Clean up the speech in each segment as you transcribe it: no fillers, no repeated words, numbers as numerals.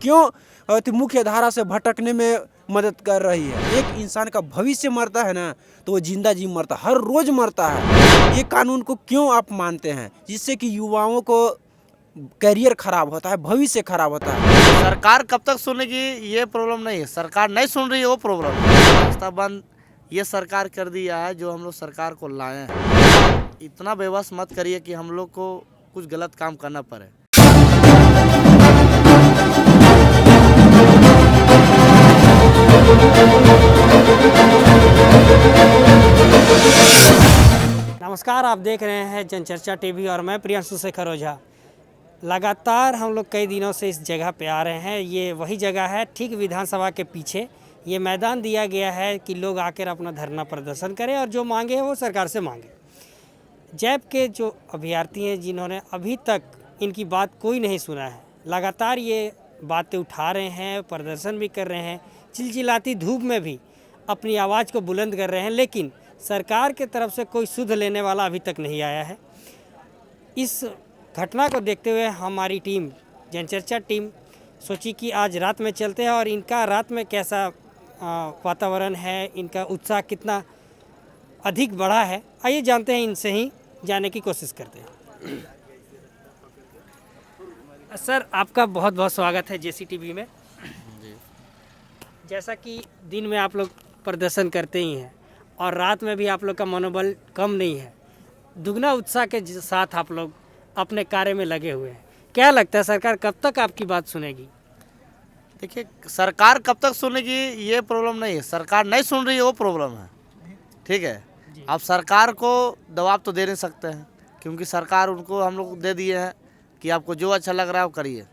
क्यों मुख्य धारा से भटकने में मदद कर रही है। एक इंसान का भविष्य मरता है ना, तो वो जिंदा जी मरता, हर रोज मरता है। ये कानून को क्यों आप मानते हैं, जिससे कि युवाओं को करियर खराब होता है, भविष्य खराब होता है। सरकार कब तक सुनेगी, ये प्रॉब्लम नहीं है। सरकार नहीं सुन रही है, वो प्रॉब्लम है। रास्ता बंद ये सरकार कर दिया है, जो हम लोग सरकार को लाए हैं। इतना बेबस मत करिए कि हम लोग को कुछ गलत काम करना पड़े। नमस्कार, आप देख रहे हैं जनचर्चा टीवी और मैं प्रियांशु शेखर ओझा। लगातार हम लोग कई दिनों से इस जगह पे आ रहे हैं। ये वही जगह है, ठीक विधानसभा के पीछे ये मैदान दिया गया है कि लोग आकर अपना धरना प्रदर्शन करें और जो मांगे हैं वो सरकार से मांगे। जैब के जो अभ्यर्थी हैं, जिन्होंने अभी तक इनकी बात कोई नहीं सुना है, लगातार ये बातें उठा रहे हैं, प्रदर्शन भी कर रहे हैं, चिलचिलाती धूप में भी अपनी आवाज़ को बुलंद कर रहे हैं, लेकिन सरकार के तरफ से कोई सुध लेने वाला अभी तक नहीं आया है। इस घटना को देखते हुए हमारी टीम, जनचर्चा टीम, सोची कि आज रात में चलते हैं और इनका रात में कैसा वातावरण है, इनका उत्साह कितना अधिक बढ़ा है। आइए जानते हैं, इनसे ही जाने की कोशिश करते हैं। सर, आपका बहुत बहुत स्वागत है जेसीटीवी में। जैसा कि दिन में आप लोग प्रदर्शन करते ही हैं और रात में भी आप लोग का मनोबल कम नहीं है, दुगना उत्साह के साथ आप लोग अपने कार्य में लगे हुए हैं। क्या लगता है सरकार कब तक आपकी बात सुनेगी? देखिए, सरकार कब तक सुनेगी ये प्रॉब्लम नहीं है। सरकार नहीं सुन रही है, वो प्रॉब्लम है। ठीक है, अब सरकार को दबाव तो दे नहीं सकते हैं, क्योंकि सरकार उनको हम लोग दे दिए हैं कि आपको जो अच्छा लग रहा है वो करिए।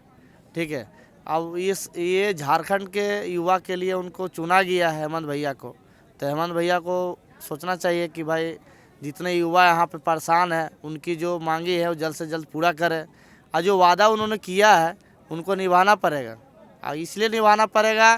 ठीक है, अब ये झारखंड के युवा के लिए उनको चुना गया है हेमंत भैया को। तो हेमंत भैया को सोचना चाहिए कि भाई जितने युवा यहाँ पे परेशान हैं, उनकी जो मांगी है वो जल्द से जल्द पूरा करें। और जो वादा उन्होंने किया है उनको निभाना पड़ेगा। और इसलिए निभाना पड़ेगा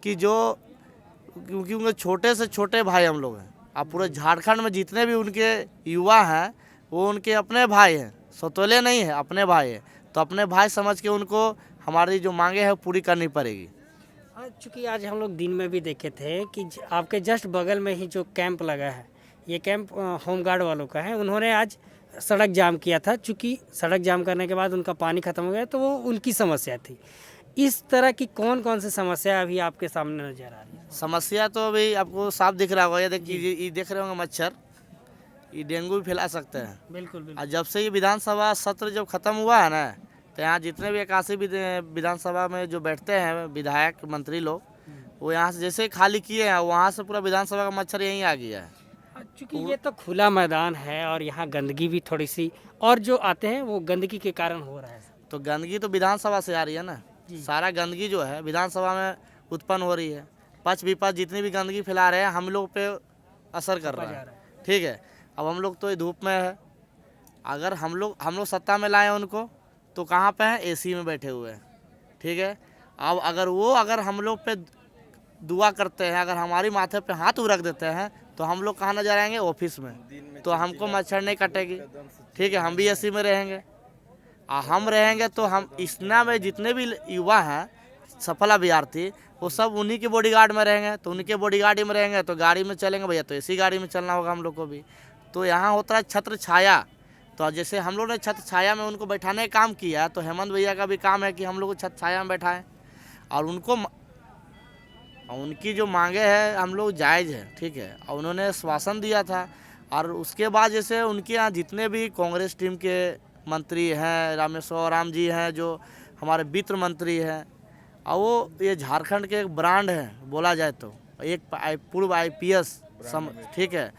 कि क्योंकि उनके छोटे से छोटे भाई हम लोग हैं। अब पूरे झारखंड में जितने भी उनके युवा हैं वो उनके अपने भाई हैं, सौतेले नहीं हैं, अपने भाई हैं। तो अपने भाई समझ के उनको हमारी जो मांगे हैं पूरी करनी पड़ेगी। चूँकि आज हम लोग दिन में भी देखे थे कि आपके जस्ट बगल में ही जो कैंप लगा है, ये कैंप होमगार्ड वालों का है। उन्होंने आज सड़क जाम किया था। चूँकि सड़क जाम करने के बाद उनका पानी ख़त्म हो गया, तो वो उनकी समस्या थी। इस तरह की कौन कौन सी समस्या अभी आपके सामने नज़र आ रही है? समस्या तो अभी आपको साफ दिख रहा होगा। ये देखिए, ये देख रहे होंगे मच्छर, ये डेंगू भी फैला सकते हैं। बिल्कुल बिल्कुल। और जब से ये विधानसभा सत्र जब ख़त्म हुआ है ना, तो यहाँ जितने भी 81 विधानसभा में जो बैठते हैं विधायक मंत्री लोग, वो यहाँ से जैसे ही खाली किए हैं, वहाँ से पूरा विधानसभा का मच्छर यहीं आ गया है। चूँकि ये तो खुला मैदान है और यहाँ गंदगी भी थोड़ी सी, और जो आते हैं वो गंदगी के कारण हो रहा है। तो गंदगी तो विधानसभा से आ रही है ना, सारा गंदगी जो है विधानसभा में उत्पन्न हो रही है। पक्ष विपक्ष जितनी भी गंदगी फैला रहे हैं, हम लोग पे असर कर रहा है। ठीक है, अब हम लोग तो धूप में है। अगर हम लोग सत्ता में लाए उनको, तो कहाँ पे हैं? एसी में बैठे हुए हैं। ठीक है, अब अगर हम लोग पे दुआ करते हैं, अगर हमारी माथे पे हाथ रख देते हैं, तो हम लोग कहाँ नजर आएंगे? ऑफिस में। तो हमको मच्छर नहीं काटेगी। ठीक है, हम भी एसी में रहेंगे। हम रहेंगे तो हम इसना में जितने भी युवा हैं सफल अभ्यर्थी, वो सब उन्हीं के बॉडीगार्ड में रहेंगे। तो उनके बॉडीगार्ड में रहेंगे तो गाड़ी में चलेंगे भैया, तो इसी गाड़ी में चलना होगा हम लोग को भी। तो यहाँ होता है छत्र छाया। तो जैसे हम लोग ने छत्र छाया में उनको बैठाने का काम किया, तो हेमंत भैया का भी काम है कि हम लोग को छत्र छाया में बैठाएं और उनकी जो मांगे हैं हम लोग जायज़ है। ठीक है, और उन्होंने आश्वासन दिया था। और उसके बाद जैसे उनके यहाँ जितने भी कांग्रेस टीम के मंत्री हैं, रामेश्वर राम जी हैं जो हमारे वित्त मंत्री हैं, और वो ये झारखंड के एक ब्रांड है बोला जाए तो, एक पूर्व IPS ठीक है।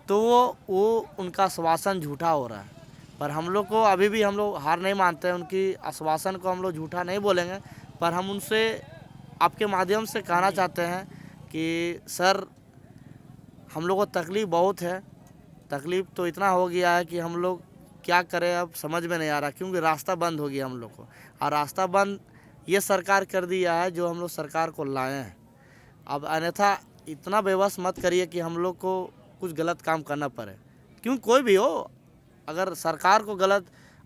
तो वो उनका आश्वासन झूठा हो रहा है। पर हम लोग को अभी भी हम लोग हार नहीं मानते हैं। उनकी आश्वासन को हम लोग झूठा नहीं बोलेंगे। पर हम उनसे आपके माध्यम से कहना चाहते हैं कि सर, हम लोग को तकलीफ़ बहुत है। तकलीफ़ तो इतना हो गया है कि हम लोग क्या करें अब समझ में नहीं आ रहा, क्योंकि रास्ता बंद हो गया हम लोग को। और रास्ता बंद ये सरकार कर दिया है, जो हम लोग सरकार को लाए हैं। अब अन्यथा इतना बेबस मत करिए कि हम लोग को कुछ गलत काम करना पड़े। क्यों, कोई भी हो, अगर सरकार को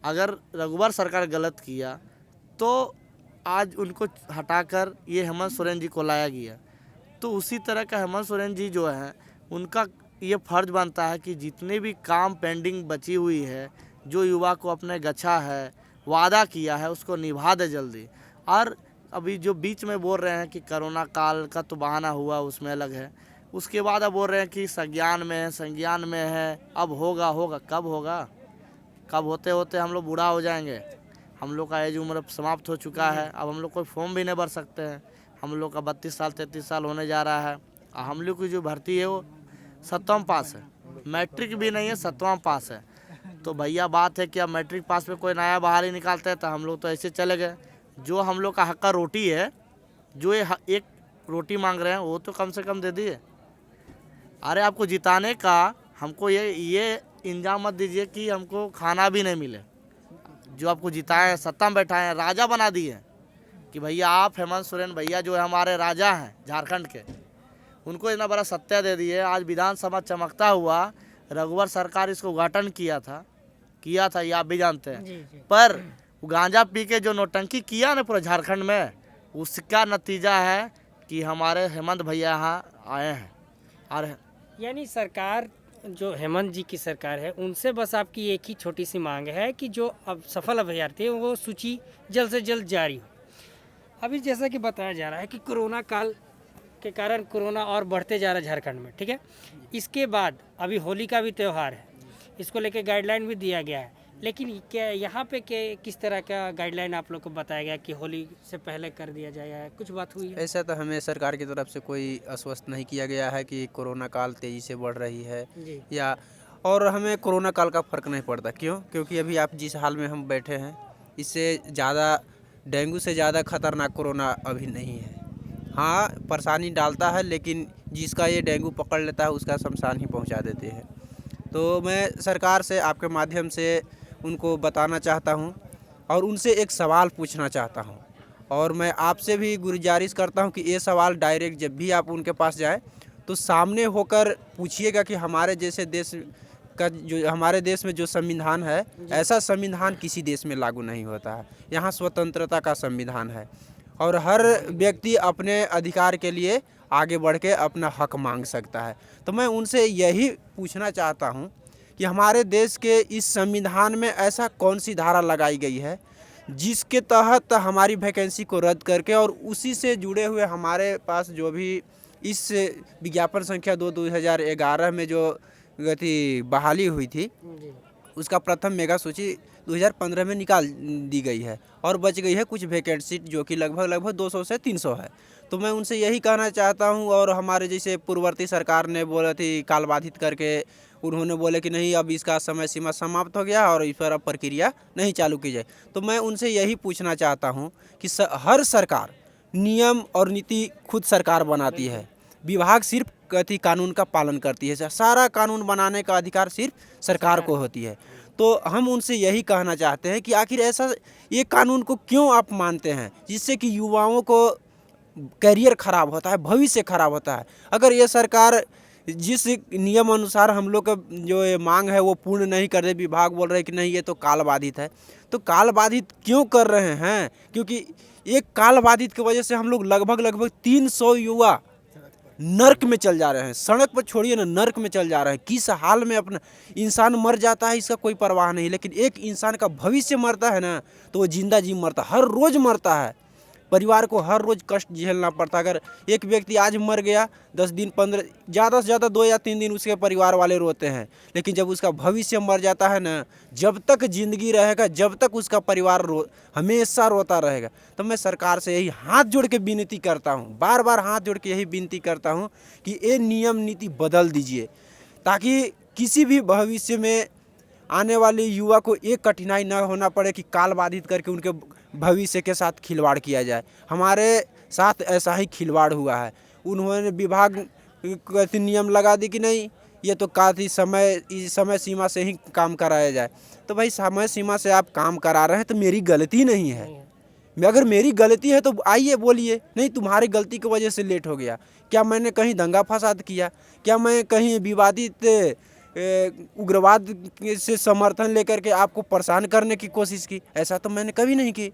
अगर रघुवर सरकार गलत किया, तो आज उनको हटाकर ये हेमंत सोरेन जी को लाया गया। तो उसी तरह का हेमंत सोरेन जी जो है उनका ये फर्ज बनता है कि जितने भी काम पेंडिंग बची हुई है, जो युवा को अपने गछा है, वादा किया है, उसको निभा दे जल्दी। और अभी जो बीच में बोल रहे हैं कि कोरोना काल का तो बहाना हुआ, उसमें अलग है। उसके बाद अब बोल रहे हैं कि संज्ञान में है, अब होगा कब होगा? कब होते होते हम लोग बूढ़ा हो जाएंगे। हम लोग का एज उम्र समाप्त हो चुका है। अब हम लोग कोई फॉर्म भी नहीं भर सकते हैं। हम लोग का 32 साल 33 साल होने जा रहा है। और हम लोग की जो भर्ती है वो 7वां पास है, मैट्रिक भी नहीं है, 7वां पास है। तो भैया बात है कि अब मैट्रिक पास में कोई नया बहाली निकालते हैं तो हम लोग तो ऐसे चले गए। जो हम लोग का हक का रोटी है, जो ये एक रोटी मांग रहे हैं वो तो कम से कम दे दिए। अरे आपको जिताने का हमको ये इंजाम मत दीजिए कि हमको खाना भी नहीं मिले। जो आपको जिताए, सत्ता में बैठाए हैं, राजा बना दिए कि भैया आप हेमंत सोरेन भैया जो है हमारे राजा हैं झारखंड के, उनको इतना बड़ा सत्ता दे दिए। आज विधानसभा चमकता हुआ, रघुवर सरकार इसको उद्घाटन किया था, ये आप भी जानते हैं। पर गांजा पी के जो नौटंकी किया ना पूरे झारखंड में, उसका नतीजा है कि हमारे हेमंत भैया यहाँ आए हैं। और यानी सरकार जो हेमंत जी की सरकार है, उनसे बस आपकी एक ही छोटी सी मांग है कि जो अब सफल अभ्यर्थी है वो सूची जल्द से जल्द जारी हो। अभी जैसा कि बताया जा रहा है कि कोरोना काल के कारण कोरोना और बढ़ते जा रहा है झारखंड में, ठीक है। इसके बाद अभी होली का भी त्यौहार है, इसको लेके गाइडलाइन भी दिया गया है। लेकिन क्या यहाँ पे किस तरह का गाइडलाइन आप लोग को बताया गया कि होली से पहले कर दिया जाएगा? कुछ बात हुई है? ऐसा तो हमें सरकार की तरफ से कोई आश्वस्त नहीं किया गया है कि कोरोना काल तेज़ी से बढ़ रही है जी। या, और हमें कोरोना काल का फ़र्क नहीं पड़ता। क्यों? क्योंकि अभी आप जिस हाल में हम बैठे हैं, इससे ज़्यादा डेंगू से ज़्यादा खतरनाक कोरोना अभी नहीं है। हाँ, परेशानी डालता है, लेकिन जिसका ये डेंगू पकड़ लेता है उसका शमशान ही पहुंचा देते हैं। तो मैं सरकार से आपके माध्यम से उनको बताना चाहता हूं और उनसे एक सवाल पूछना चाहता हूं, और मैं आपसे भी गुजारिश करता हूं कि ये सवाल डायरेक्ट जब भी आप उनके पास जाए तो सामने होकर पूछिएगा कि हमारे जैसे देश का जो हमारे देश में जो संविधान है, ऐसा संविधान किसी देश में लागू नहीं होता है। यहाँ स्वतंत्रता का संविधान है और हर व्यक्ति अपने अधिकार के लिए आगे बढ़ के अपना हक मांग सकता है। तो मैं उनसे यही पूछना चाहता हूँ कि हमारे देश के इस संविधान में ऐसा कौन सी धारा लगाई गई है जिसके तहत हमारी वैकेंसी को रद्द करके और उसी से जुड़े हुए हमारे पास जो भी इस विज्ञापन संख्या 2011 में जो बहाली हुई थी, उसका प्रथम मेगा सूची 2015 में निकाल दी गई है और बच गई है कुछ वैकेंसी जो कि लगभग 200 से 300 है। तो मैं उनसे यही कहना चाहता हूं, और हमारे जैसे पूर्ववर्ती सरकार ने बोला थी काल बाधित करके, उन्होंने बोले कि नहीं अब इसका समय सीमा समाप्त हो गया और इस पर अब प्रक्रिया नहीं चालू की जाए। तो मैं उनसे यही पूछना चाहता हूं कि हर सरकार नियम और नीति खुद सरकार बनाती है, विभाग सिर्फ कानून का पालन करती है। सारा कानून बनाने का अधिकार सिर्फ सरकार को होती है। तो हम उनसे यही कहना चाहते हैं कि आखिर ऐसा ये कानून को क्यों आप मानते हैं जिससे कि युवाओं को करियर खराब होता है, भविष्य खराब होता है। अगर ये सरकार जिस नियम अनुसार हम लोग का जो ये मांग है वो पूर्ण नहीं कर दे, विभाग बोल रहे हैं कि नहीं ये तो काल बाधित है, तो काल बाधित क्यों कर रहे हैं? क्योंकि एक काल बाधित की वजह से हम लोग लगभग 300 युवा नर्क में चल जा रहे हैं। सड़क पर छोड़िए ना, नर्क में चल जा रहे हैं। किस हाल में अपना इंसान मर जाता है इसका कोई परवाह नहीं, लेकिन एक इंसान का भविष्य मरता है ना तो वो जिंदा जी मरता, हर रोज़ मरता है। परिवार को हर रोज़ कष्ट झेलना पड़ता है। अगर एक व्यक्ति आज मर गया 10 दिन 15, ज़्यादा से ज़्यादा 2 या 3 दिन उसके परिवार वाले रोते हैं, लेकिन जब उसका भविष्य मर जाता है ना, जब तक जिंदगी रहेगा जब तक उसका परिवार हमेशा रोता रहेगा। तो मैं सरकार से यही हाथ जोड़ के विनती करता हूँ, बार बार हाथ जोड़ के यही विनती करता हूँ कि ये नियम नीति बदल दीजिए, ताकि किसी भी भविष्य में आने वाले युवा को एक कठिनाई न होना पड़े कि काल बाधित करके उनके भविष्य के साथ खिलवाड़ किया जाए। हमारे साथ ऐसा ही खिलवाड़ हुआ है। उन्होंने विभाग का नियम लगा दी कि नहीं ये तो काफ़ी समय सीमा से ही काम कराया जाए। तो भाई समय सीमा से आप काम करा रहे हैं तो मेरी गलती नहीं है। अगर मेरी गलती है तो आइए बोलिए, नहीं तुम्हारी गलती की वजह से लेट हो गया। क्या मैंने कहीं दंगा फसाद किया? क्या मैं कहीं विवादित उग्रवाद से समर्थन लेकर के आपको परेशान करने की कोशिश की? ऐसा तो मैंने कभी नहीं की।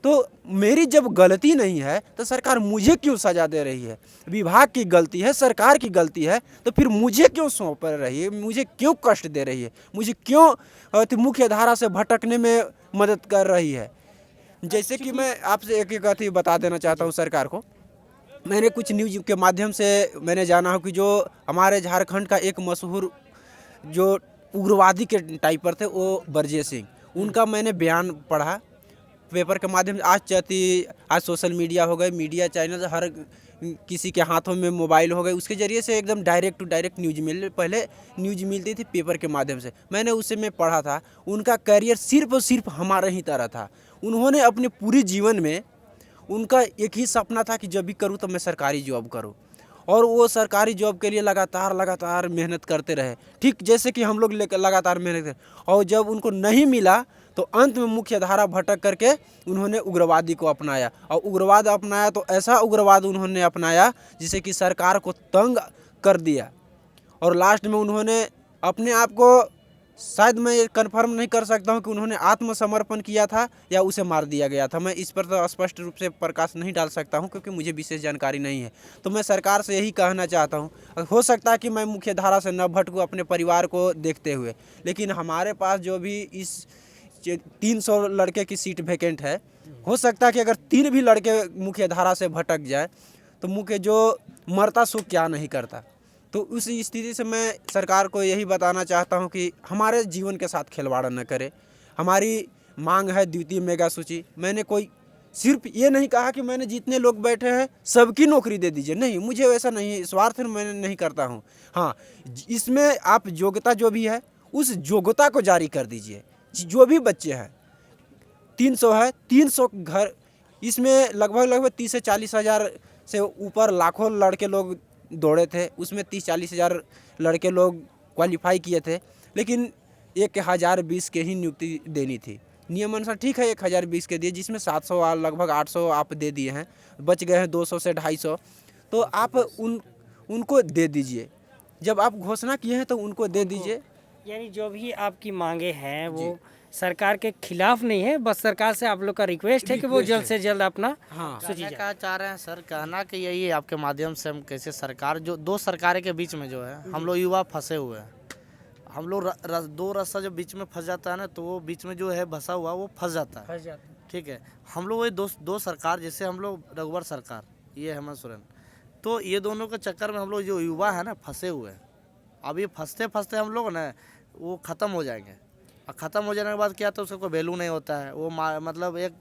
तो मेरी जब गलती नहीं है तो सरकार मुझे क्यों सजा दे रही है? विभाग की गलती है, सरकार की गलती है, तो फिर मुझे क्यों सौंप रही है? मुझे क्यों कष्ट दे रही है? मुझे क्यों मुख्य धारा से भटकने में मदद कर रही है? जैसे कि मैं आपसे एक अथी बता देना चाहता हूँ सरकार को। मैंने कुछ न्यूज़ के माध्यम से मैंने जाना हो कि जो हमारे झारखंड का एक मशहूर जो उग्रवादी के टाइप पर थे वो बरजेश सिंह, उनका मैंने बयान पढ़ा पेपर के माध्यम से। आज सोशल मीडिया हो गए, मीडिया चैनल हर किसी के हाथों में मोबाइल हो गए, उसके ज़रिए से एकदम डायरेक्ट टू डायरेक्ट न्यूज़ मिल पहले न्यूज़ मिलती थी पेपर के माध्यम से। मैंने उसे में पढ़ा था, उनका करियर सिर्फ और सिर्फ हमारे ही तरह था। उन्होंने अपने पूरे जीवन में उनका एक ही सपना था कि जब भी करूँ तो मैं सरकारी जॉब करूँ, और वो सरकारी जॉब के लिए लगातार मेहनत करते रहे, ठीक जैसे कि हम लोग लगातार मेहनत करें। और जब उनको नहीं मिला तो अंत में मुख्य धारा भटक करके उन्होंने उग्रवादी को अपनाया, और उग्रवाद अपनाया तो ऐसा उग्रवाद उन्होंने अपनाया जिसे कि सरकार को तंग कर दिया। और लास्ट में उन्होंने अपने आप को, शायद मैं ये कन्फर्म नहीं कर सकता हूँ कि उन्होंने आत्मसमर्पण किया था या उसे मार दिया गया था। मैं इस पर तो स्पष्ट रूप से प्रकाश नहीं डाल सकता हूँ क्योंकि मुझे विशेष जानकारी नहीं है। तो मैं सरकार से यही कहना चाहता हूँ, हो सकता है कि मैं मुख्य धारा से न भटकूँ अपने परिवार को देखते हुए, लेकिन हमारे पास जो भी इस 300 लड़के की सीट वैकेंट है, हो सकता है कि अगर 3 भी लड़के मुख्य धारा से भटक जाए तो मुख्य जो मरता सो क्या नहीं करता। तो उस स्थिति से मैं सरकार को यही बताना चाहता हूं कि हमारे जीवन के साथ खिलवाड़ न करे। हमारी मांग है द्वितीय मेगा सूची। मैंने कोई सिर्फ ये नहीं कहा कि मैंने जितने लोग बैठे हैं सबकी नौकरी दे दीजिए, नहीं, मुझे वैसा नहीं है, स्वार्थ मैंने नहीं करता हूं। हाँ, इसमें आप योग्यता जो भी है उस योग्यता को जारी कर दीजिए। जो भी बच्चे हैं 300 है, 300 घर, इसमें लगभग 30 से 40 हज़ार से ऊपर लाखों लड़के लोग दौड़े थे, उसमें 30-40 हज़ार लड़के लोग क्वालिफाई किए थे, लेकिन 1020 के ही नियुक्ति देनी थी। नियम अनुसार ठीक है 1020 के दिए, जिसमें 700 लगभग 800 आप दे दिए हैं, बच गए हैं 200 से 250। तो आप उनको दे दीजिए, जब आप घोषणा किए हैं तो उनको दे दीजिए। यानी जो भी आपकी मांगे हैं वो सरकार के खिलाफ नहीं है, बस सरकार से आप लोग का रिक्वेस्ट है कि वो जल्द से जल्द अपना सूची क्या चाह रहे हैं सर, कहना कि यही है आपके माध्यम से हम कैसे सरकार, जो 2 सरकारें के बीच में जो है हम लोग युवा फंसे हुए हैं। हम लोग 2 रास्ता जब बीच में फंस जाता है ना, तो वो बीच में जो है फंसा हुआ वो फंस जाता है। ठीक है, हम लोग वही दो सरकार, जैसे हम लोग रघुवर सरकार, ये हेमंत सोरेन, तो ये दोनों के चक्कर में हम लोग जो युवा है ना फंसे हुए हैं। अब ये फंसते फंसते हम लोग ना वो ख़त्म हो जाएंगे, और ख़त्म हो जाने के बाद क्या, तो उसका कोई वैल्यू नहीं होता है, वो मतलब एक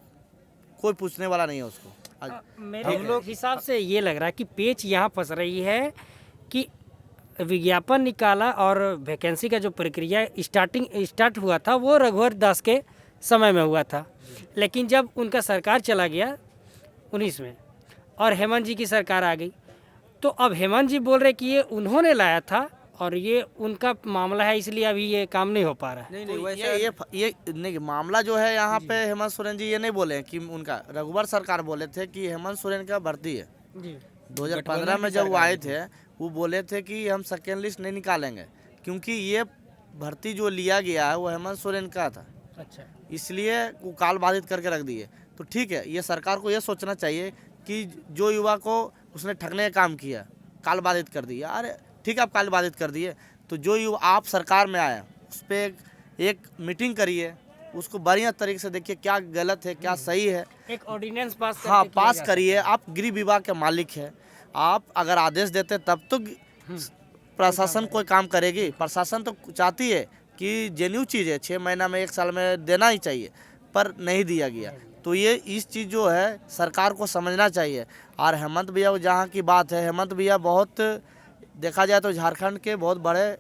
कोई पूछने वाला नहीं है उसको। मेरे हिसाब से ये लग रहा है कि पेच यहाँ फंस रही है कि विज्ञापन निकाला और वैकेंसी का जो प्रक्रिया स्टार्ट हुआ था वो रघुवर दास के समय में हुआ था, लेकिन जब उनका सरकार चला गया 19 में और हेमंत जी की सरकार आ गई, तो अब हेमंत जी बोल रहे कि ये उन्होंने लाया था और ये उनका मामला है, इसलिए अभी ये काम नहीं हो पा रहा है। नहीं, ये नहीं, मामला जो है यहाँ पे हेमंत सोरेन जी ये नहीं बोले कि उनका, रघुवर सरकार बोले थे कि हेमंत सोरेन का भर्ती है। 2015 में जब वो आए थे वो बोले थे कि हम सेकेंड लिस्ट नहीं निकालेंगे, क्योंकि ये भर्ती जो लिया गया है वो हेमंत सोरेन का था। अच्छा, इसलिए वो काल बाधित करके रख दिए। तो ठीक है, ये सरकार को ये सोचना चाहिए कि जो युवा को उसने ठगने का काम किया, काल बाधित कर दिया, अरे ठीक है आप काल बाधित कर दिए, तो जो युवा आप सरकार में आया उस पर एक मीटिंग करिए, उसको बढ़िया तरीके से देखिए क्या गलत है क्या सही है, एक ऑर्डिनेंस पास हाँ पास करिए। आप गृह विभाग के मालिक हैं, आप अगर आदेश देते तब तो प्रशासन कोई काम करेगी। प्रशासन तो चाहती है कि जेन्यू चीज़ है, 6 महीना में 1 साल में देना ही चाहिए, पर नहीं दिया गया। तो ये इस चीज़ जो है सरकार को समझना चाहिए। और हेमंत भैया जहाँ की बात है, हेमंत भैया बहुत देखा जाए तो झारखंड के बहुत बड़े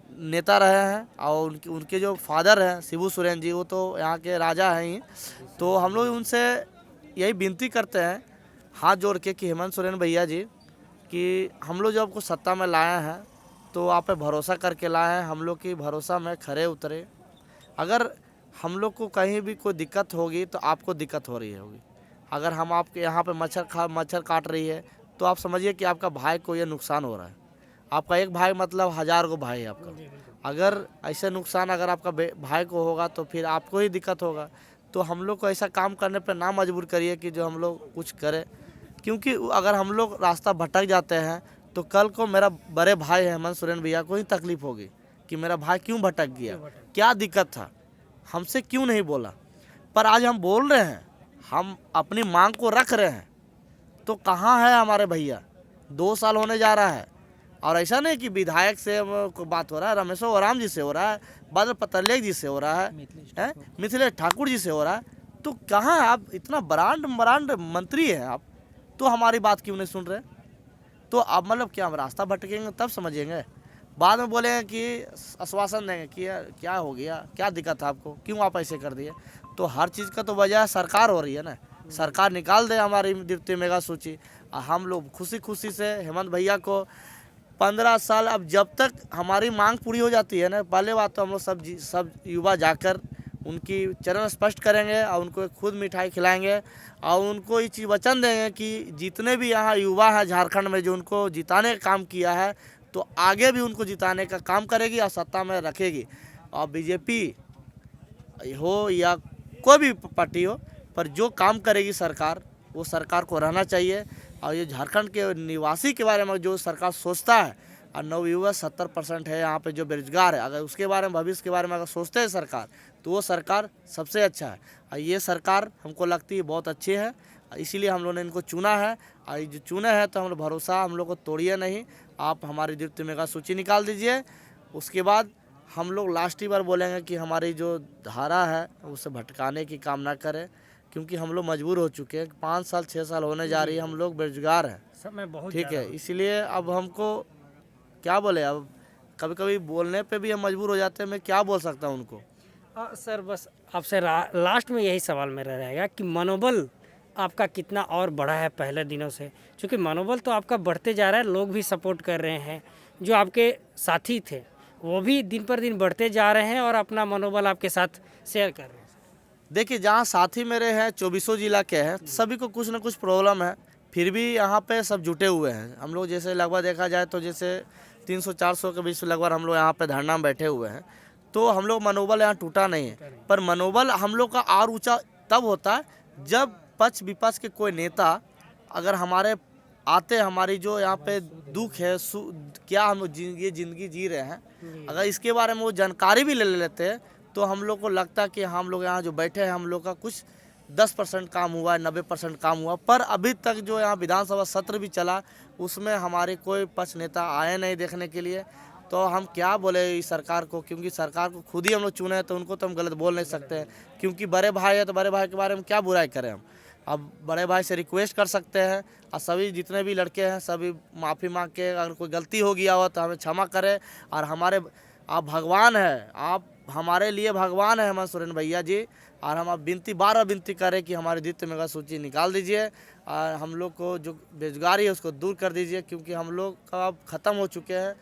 नेता रहे हैं, और उनके जो फादर हैं शिबू सोरेन जी, वो तो यहाँ के राजा हैं ही। तो हम लोग उनसे यही विनती करते हैं हाथ जोड़ के कि हेमंत सोरेन भैया जी, कि हम लोग जो आपको सत्ता में लाए हैं तो आप पे भरोसा करके लाए हैं, हम लोग की भरोसा में खरे उतरे। अगर हम लोग को कहीं भी कोई दिक्कत होगी तो आपको दिक्कत हो रही होगी। अगर हम आपके यहाँ पे मच्छर काट रही है तो आप समझिए कि आपका भाई को ये नुकसान हो रहा है। आपका एक भाई मतलब 1000 को भाई है आपका। अगर ऐसे नुकसान अगर आपका भाई को होगा तो फिर आपको ही दिक्कत होगा। तो हम लोग को ऐसा काम करने पर ना मजबूर करिए कि जो हम लोग कुछ करें, क्योंकि अगर हम लोग रास्ता भटक जाते हैं तो कल को मेरा बड़े भाई हेमंत सोरेन भैया को ही तकलीफ होगी कि मेरा भाई क्यों भटक गया, क्या दिक्कत था, हमसे क्यों नहीं बोला। पर आज हम बोल रहे हैं, हम अपनी मांग को रख रहे हैं, तो कहाँ है हमारे भैया। 2 साल होने जा रहा है और ऐसा नहीं कि विधायक से को बात हो रहा है, रमेश ओराम जी से हो रहा है, बादल पत्रलेख जी से हो रहा है, मिथिलेश ठाकुर जी से हो रहा है, तो कहाँ है आप। इतना ब्रांड मंत्री हैं आप, तो हमारी बात क्यों नहीं सुन रहे। तो अब मतलब क्या हम रास्ता भटकेंगे तब समझेंगे, बाद में बोलेंगे कि आश्वासन देंगे कि क्या हो गया, क्या दिक्कत है आपको, क्यों आप ऐसे कर दिए। तो हर चीज़ का तो वजह सरकार हो रही है ना, सरकार निकाल दे हमारी द्वितीय मेगा सूची। हम लोग खुशी खुशी से हेमंत भैया को 15 साल, अब जब तक हमारी मांग पूरी हो जाती है ना, पहले बात तो हम लोग सब युवा जाकर उनकी चरण स्पष्ट करेंगे और उनको खुद मिठाई खिलाएंगे और उनको ये चीज़ वचन देंगे कि जितने भी यहाँ युवा हैं झारखंड में जो उनको जिताने का काम किया है, तो आगे भी उनको जिताने का काम करेगी और सत्ता में रखेगी। और बीजेपी हो या कोई भी पार्टी हो, पर जो काम करेगी सरकार, वो सरकार को रहना चाहिए। और ये झारखंड के निवासी के बारे में जो सरकार सोचता है, और नवयुवक 70% है यहाँ पे जो बेरोजगार है, अगर उसके बारे में, भविष्य के बारे में अगर सोचते हैं सरकार, तो वो सरकार सबसे अच्छा है। और ये सरकार हमको लगती है बहुत अच्छी है, इसीलिए हम लोगों ने इनको चुना है। और जो चुने हैं तो हम लोग भरोसा हम लोग को तोड़िए नहीं, आप हमारी द्वितीय मेगा सूची निकाल दीजिए। उसके बाद हम लोग लास्ट ही बार बोलेंगे कि हमारी जो धारा है उसे भटकाने की काम ना करें, क्योंकि हम लोग मजबूर हो चुके हैं। 5 साल 6 साल होने जा रही है, हम लोग बेरोजगार हैं, समय बहुत ठीक है। इसलिए अब हमको क्या बोले, अब कभी कभी बोलने पे भी हम मजबूर हो जाते हैं। मैं क्या बोल सकता हूँ उनको। सर बस आपसे लास्ट में यही सवाल मेरा रहेगा कि मनोबल आपका कितना और बढ़ा है पहले दिनों से, क्योंकि मनोबल तो आपका बढ़ते जा रहा है, लोग भी सपोर्ट कर रहे हैं, जो आपके साथी थे वो भी दिन पर दिन बढ़ते जा रहे हैं और अपना मनोबल आपके साथ शेयर कर रहे हैं। देखिए, जहाँ साथी मेरे हैं 24 जिला के हैं, सभी को कुछ ना कुछ प्रॉब्लम है, फिर भी यहाँ पे सब जुटे हुए हैं। हम लोग जैसे लगभग देखा जाए तो जैसे 300-400 के बीच लगभग हम लोग यहाँ पे धरना में बैठे हुए हैं, तो हम लोग मनोबल यहाँ टूटा नहीं है। पर मनोबल हम लोग का और ऊंचा तब होता है जब पक्ष विपक्ष के कोई नेता अगर हमारे आते, हमारी जो यहाँ पे दुख है, क्या हम ये ज़िंदगी जी रहे हैं, अगर इसके बारे में वो जानकारी भी ले लेते हैं, तो हम लोग को लगता है कि हम लोग यहाँ जो बैठे हैं, हम लोग का कुछ 10% काम हुआ है, 90% काम हुआ। पर अभी तक जो यहाँ विधानसभा सत्र भी चला, उसमें हमारे कोई पक्ष नेता आए नहीं देखने के लिए। तो हम क्या बोले इस सरकार को, क्योंकि सरकार को खुद ही हम लोग चुने हैं, तो उनको तो हम गलत बोल नहीं सकते हैं, क्योंकि बड़े भाई है तो बड़े भाई के बारे में क्या बुराई करें हम। अब बड़े भाई से रिक्वेस्ट कर सकते हैं, और सभी जितने भी लड़के हैं सभी माफ़ी मांग के, अगर कोई गलती हो गया हो तो हमें क्षमा करें। और हमारे आप भगवान हैं, आप हमारे लिए भगवान है हेमंत सोरेन भैया जी। और हम आप बार विनती करें कि हमारी द्वितीय मेगा सूची निकाल दीजिए और हम लोग को जो बेरोजगारी है उसको दूर कर दीजिए, क्योंकि हम लोग का अब ख़त्म हो चुके हैं।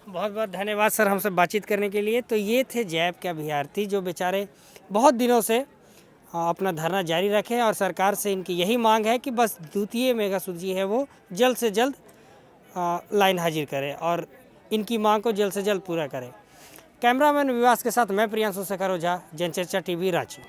बहुत बहुत धन्यवाद सर हमसे बातचीत करने के लिए। तो ये थे जैब के अभ्यर्थी जो बेचारे बहुत दिनों से अपना धरना जारी रखें, और सरकार से इनकी यही मांग है कि बस द्वितीय मेगा सूची है वो जल्द से जल्द लाइन हाजिर करें और इनकी मांग को जल्द से जल्द पूरा करें। कैमरामैन विवास के साथ मैं प्रियांशु शेखर ओझा, जनचर्चा टीवी रांची।